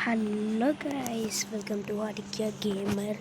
Hello guys, welcome to Aditya gamer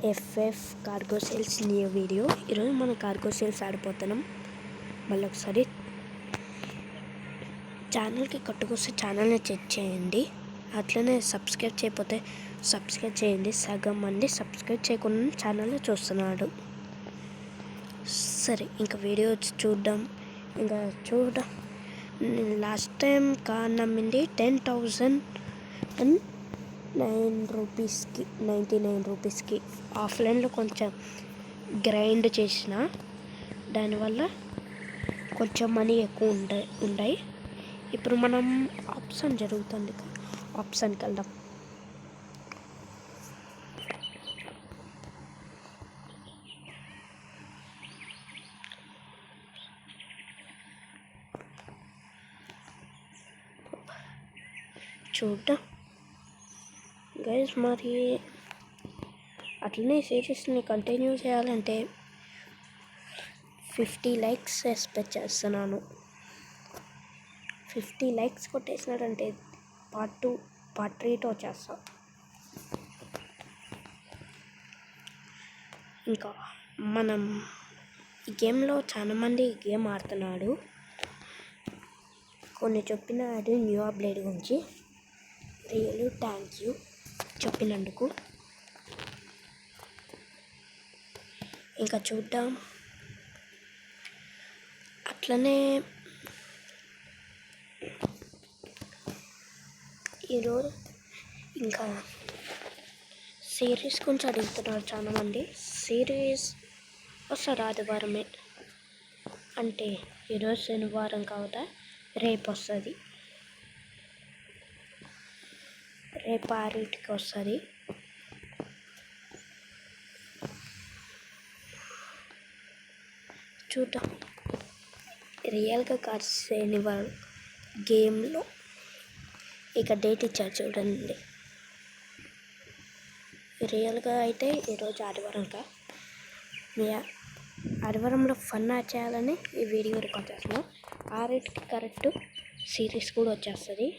FF cargo sales new video. ఈరోజు మనం cargo sales ఆడిపోతున్నాం. మళ్ళీ ఒకసారి ఛానల్కి కట్టుకొస్తే ఛానల్ని చెక్ చేయండి. అట్లనే సబ్స్క్రైబ్ చేయకపోతే సబ్స్క్రైబ్ చేయండి. సగం మంది సబ్స్క్రైబ్ చేయకుండా ఛానల్ని చూస్తున్నాడు. సరే, ఇంకా వీడియో చూద్దాం. లాస్ట్ టైం కార్ నమ్మింది 10,009 రూపీస్కి, 99 రూపీస్కి. ఆఫ్లైన్లో కొంచెం గ్రైండ్ చేసిన దానివల్ల కొంచెం మనీ ఎక్కువ ఉన్నాయి. ఇప్పుడు మనం ఆప్షన్ జరుగుతుంది, ఆప్షన్కి వెళ్దాం. చూద్దాం గైస్, మరి అట్లనే సిరీస్ని కంటిన్యూ చేయాలంటే 50 లైక్స్ ఎక్స్పెక్ట్ చేస్తున్నాను. 50 లైక్స్ కొట్టేసినారంటే పార్ట్ 2 పార్ట్ 3తో చేస్తాం. ఇంకా మనం ఈ గేమ్లో చాలామంది గేమ్ ఆడుతున్నాడు. కొన్ని చెప్పినాడు న్యూ అప్డేట్ గురించి. రియల్లీ థ్యాంక్ యూ చెప్పినందుకు. ఇంకా చూద్దాం. అట్లనే ఈరోజు ఇంకా సిరీస్ గురించి అడుగుతున్నారు చాలామంది. సిరీస్ వస్తుంది ఆదివారమే, అంటే ఈరోజు శనివారం కావుతా రేపు వస్తుంది. రేపు 6కి వస్తుంది. చూద్దాం. రియల్గా కాదు, శనివారం గేమ్లో ఇక డేట్ ఇచ్చారు చూడండి. రియల్గా అయితే ఈరోజు ఆదివారంగా ఆదివారంలో ఫన్ చేయాలని ఈ వీడియో రికార్డ్ చేస్తున్నాం. 6కి కరెక్ట్ సిరీస్ కూడా వచ్చేస్తుంది.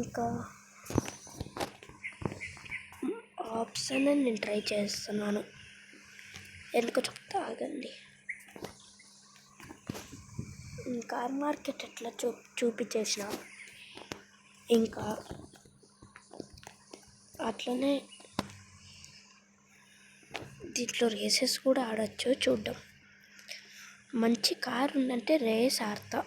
ఇంకా ఆప్షన్ నేను ట్రై చేస్తున్నాను, ఎందుకు చెప్తా ఆగండి. కార్ మార్కెట్ ఎట్లా చూపించేసిన, ఇంకా అట్లనే దీంట్లో రేసెస్ కూడా ఆడచ్చు. చూద్దాం. మంచి కార్ ఉందంటే రేస్ ఆడతా.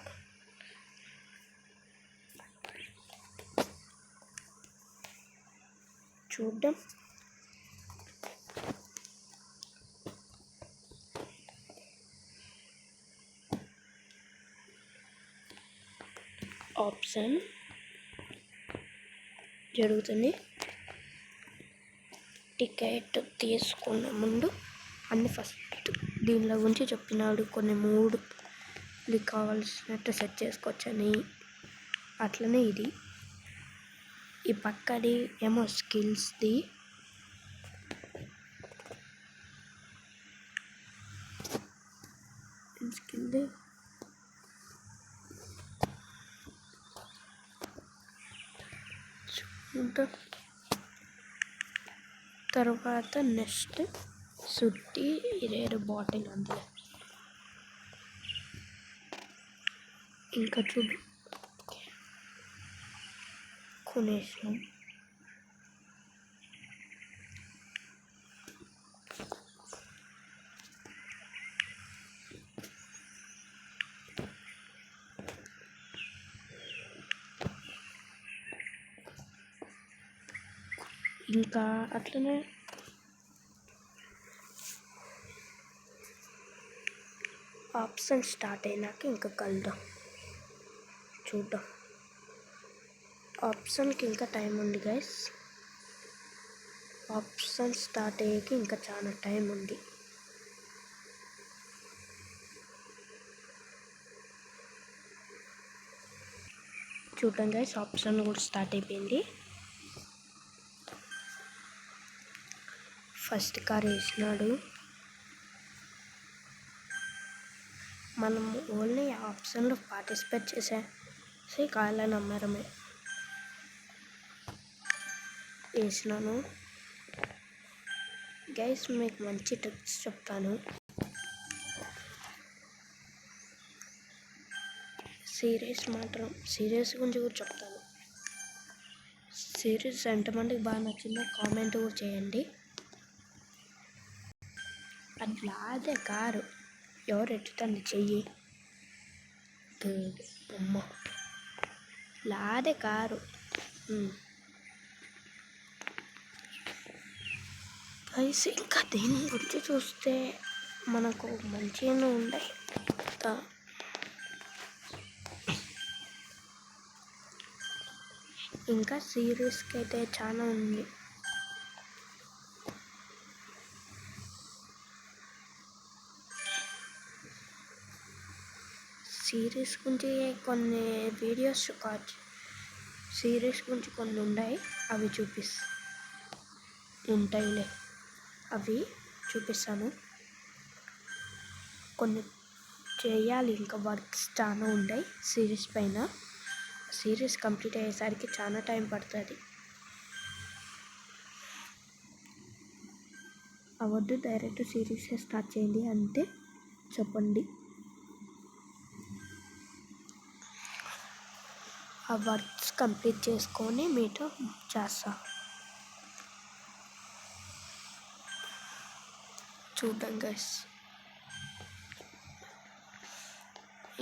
చూద్దాం. ఆప్షన్ జరుగుతుంది. టికెట్ తీసుకున్న ముందు అన్ని ఫస్ట్ దీనిలో గురించి చెప్పినాడు. కొన్ని 3 కావాల్సినట్టు సెట్ చేసుకోవచ్చని. అట్లనే ఇది ఈ పక్కది ఏమో స్కిల్స్ది. స్కిల్ది తర్వాత నెక్స్ట్ సుట్టి ఇరేడు బాటిల్ ఉంది. ఇంకా చూడు కొనేసాం. ఇంకా అట్లనే ఆప్షన్ స్టార్ట్ అయినాక ఇంకా కలుద్దాం. చూద్దాం. ఆప్షన్కి ఇంకా టైం ఉంది గైస్. ఆప్షన్ స్టార్ట్ అయ్యేకి ఇంకా చాలా టైం ఉంది. చూద్దాం గైస్, ఆప్షన్ కూడా స్టార్ట్ అయిపోయింది. ఫస్ట్ కార్ వేసినాడు. మనం ఓన్లీ ఆప్షన్లో పార్టిసిపేట్ చేసేసి కావాలని అమ్మరమే వేసినాను. గైస్ మీకు మంచి ట్రిక్స్ చెప్తాను. సీరియస్ గురించి కూడా చెప్తాను. సిరీస్ ఎంతమందికి బాగా నచ్చిందో కామెంట్ కూడా చేయండి. అట్లా అదే కారు ఎవరు ఎత్తుతండి చెయ్యి అమ్మ లాదే కారు. గైస్ ఇంకా దీని గురించి చూస్తే మనకు మంచిగానే ఉన్నాయి. ఇంకా సిరీస్కి అయితే చాలా ఉంది. సిరీస్ గురించి కొన్ని వీడియోస్ సిరీస్ గురించి కొన్ని ఉన్నాయి, అవి ఉంటాయిలే, అవి చూపిస్తాను. కొన్ని చేయాలి, ఇంకా వర్క్స్ చాలా ఉంటాయి సిరీస్ పైన. సిరీస్ కంప్లీట్ అయ్యేసరికి చాలా టైం పడుతుంది. అవద్దు, డైరెక్ట్ సిరీస్ స్టార్ట్ చేయండి అంటే చెప్పండి. ఆ వర్క్స్ కంప్లీట్ చేసుకొని మీతో చేస్తా. చూద్దాం గైస్.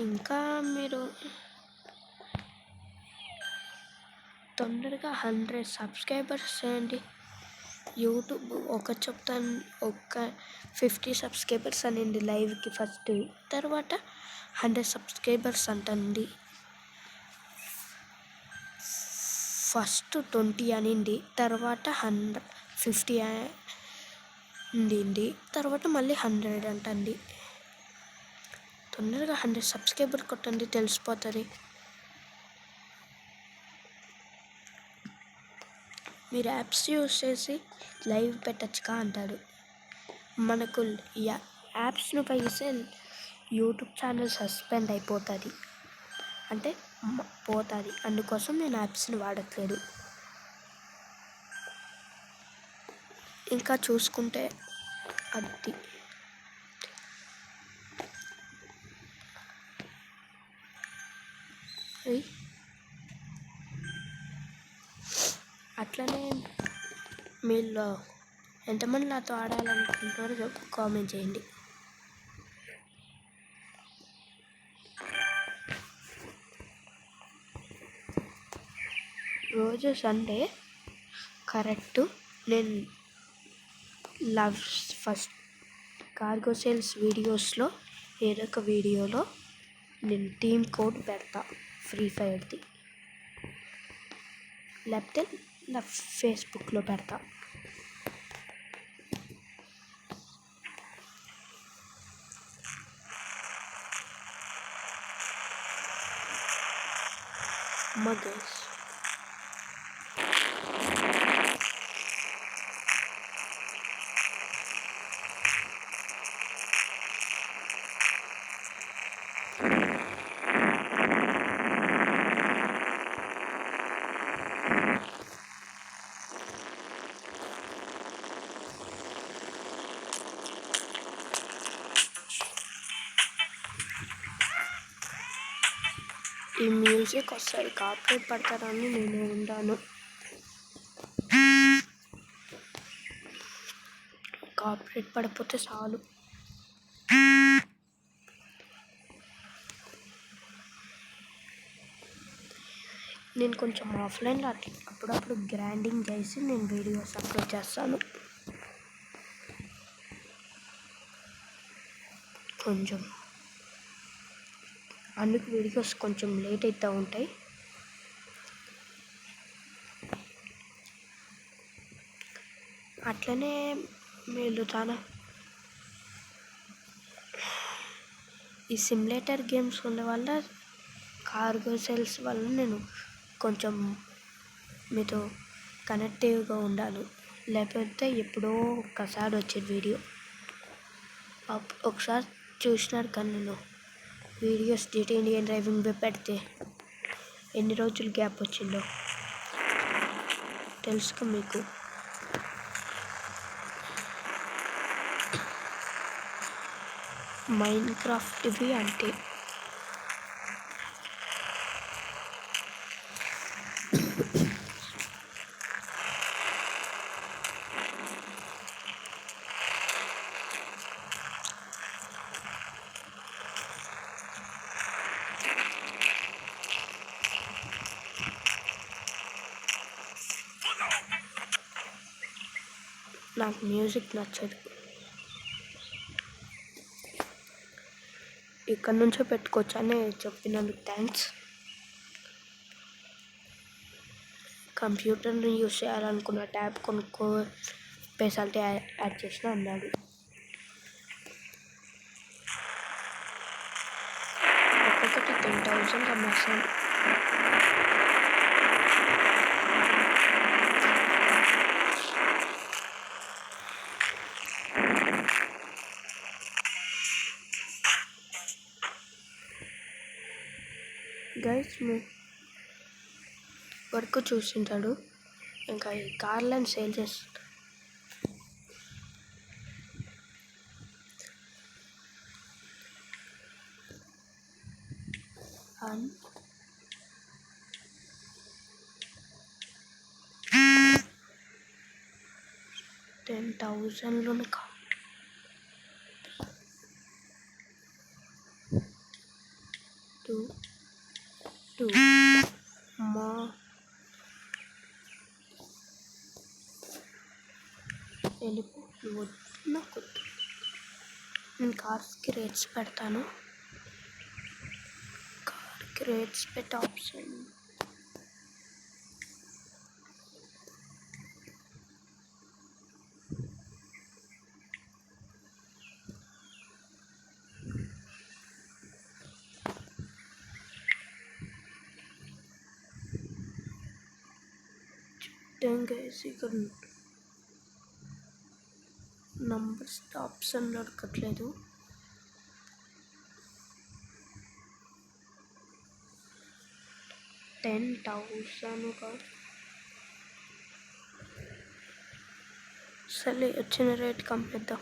ఇంకా మీరు తొందరగా 100 సబ్స్క్రైబర్స్ చేయండి. యూట్యూబ్ ఒక 50 సబ్స్క్రైబర్స్ అనండి లైవ్కి ఫస్ట్, తర్వాత 100 సబ్స్క్రైబర్స్ అంటండి. ఫస్ట్ 20 అనింది, తర్వాత 50 అండి, తర్వాత మళ్ళీ 100 అంటండి. తొందరగా 100 సబ్స్క్రైబర్ కొట్టండి, తెలిసిపోతుంది. మీరు యాప్స్ యూజ్ చేసి లైవ్ పెట్టచ్చుగా అంటారు. మనకు యాప్స్ను పైస్తే యూట్యూబ్ ఛానల్ సస్పెండ్ అయిపోతుంది, అంటే పోతుంది. అందుకోసం నేను యాప్స్ని వాడట్లేదు. ఇంకా చూసుకుంటే అది అట్లనే మీరు ఎంతమంది నాతో ఆడాలనుకుంటున్నారో కామెంట్ చేయండి. రోజు సండే కరెక్ట్ నేను ఫస్ట్ కార్గో సేల్స్ వీడియోస్లో ఏదో ఒక వీడియోలో నేను టీమ్ కోడ్ పెడతా ఫ్రీ ఫైర్ది, లేకపోతే నా ఫేస్బుక్లో పెడతా. గైస్ ఈ మ్యూజిక్ వస్తుంది, కాపీరైట్ పడతారని నేను ఉన్నాను. కాపీరైట్ పడిపోతే చాలు. నేను కొంచెం ఆఫ్లైన్లో అప్పుడప్పుడు గ్రైండింగ్ చేసి నేను వీడియోస్ అప్లోడ్ చేస్తాను. కొంచెం అందుకు వీడియోస్ కొంచెం లేట్ అవుతూ ఉంటాయి. అట్లనే మీరు చాలా ఈ సిమ్యులేటర్ గేమ్స్ ఉన్న వల్ల, కార్గో సేల్స్ వల్ల నేను కొంచెం మీతో కనెక్టివ్గా ఉండాను. లేకపోతే ఎప్పుడో ఒక్కసారి వచ్చే వీడియో ఒకసారి చూసినారు కానీ నేను videos data Indian driving web పెడితే ఎన్ని రోజులు గ్యాప్ వచ్చిందో తెలుసుకో మీకు. మైన్క్రాఫ్ట్వి అంటే నాకు మ్యూజిక్ నచ్చదు. ఇక్కడ నుంచో పెట్టుకోవచ్చు అని చెప్పినందుకు థ్యాంక్స్. కంప్యూటర్ని యూజ్ చేయాలనుకున్న ట్యాబ్ కొనుక్కో స్పెషాలిటీ యాడ్ చేసిన అన్నాడు. ఒక్కొక్కటి 10,000 అమ్మేస్తాను. గైస్ మీ వరకు చూసింటాడు. ఇంకా ఈ కార్లను సేల్ చేస్తాడు. అండ్ 10,000లోనే టూ మా వెళ్ళిపో నాకు. నేను కార్స్కి రేట్స్ పెడతాను. కార్కి రేట్స్ పెట్టే ఆప్షన్ గైస్. ఇక్కడ నంబర్స్ ఆప్షన్ దొరకట్లేదు. $10,000 సరే వచ్చిన రేట్ కంపేద్దాం.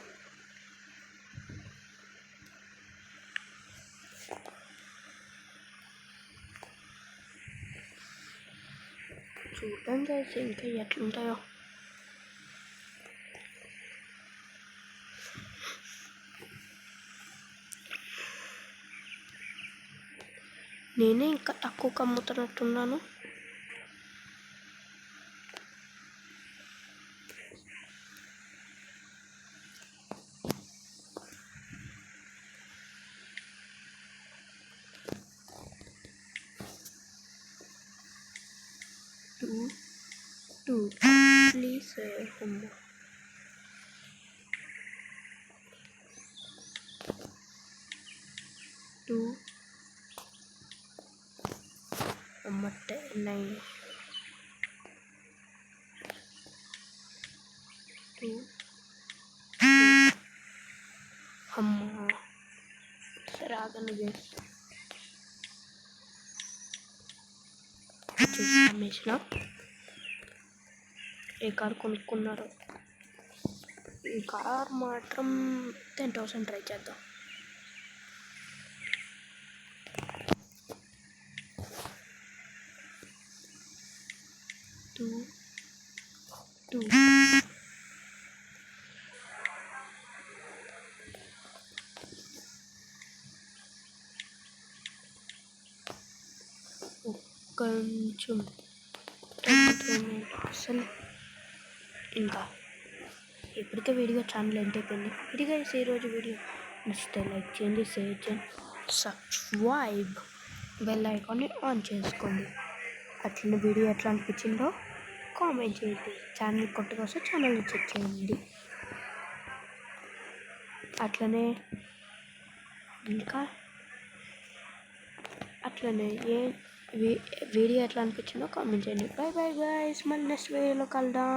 చూద్దాం చేసి ఇంకా ఎట్లుంటాయో. నేనే ఇంకా తక్కువకి అమ్ముతున్నట్టున్నాను. టూ ప్లీజ్ అమ్మ. అమ్మట్టే 9 అమ్మ. సరే ఆగండి గైస్. చూసిన ఏ కార్ కొనుక్కున్నారో. ఈ కార్ మాత్రం 10,000 ట్రై చేద్దాం. టూ కొంచెం అసలు ఇంకా ఇప్పటికే వీడియో ఛానల్ ఎండ్ అయిపోయింది. ఇదిగా ఈరోజు వీడియో నచ్చితే లైక్ చేయండి, షేర్ చేయండి, సబ్స్క్రైబ్, బెల్ ఐకాన్ని ఆన్ చేసుకోండి. అట్లనే వీడియో ఎట్లా అనిపించిందో కామెంట్ చేయండి. ఛానల్ కొత్తగా వస్తే ఛానల్ని చెక్ చేయండి. అట్లనే ఇంకా అట్లనే వీడియో ఎట్లా అనిపించిందో కామెంట్ చేయండి. By bye guys. మళ్ళీ నెక్స్ట్ వీడియోలో కలుద్దాం.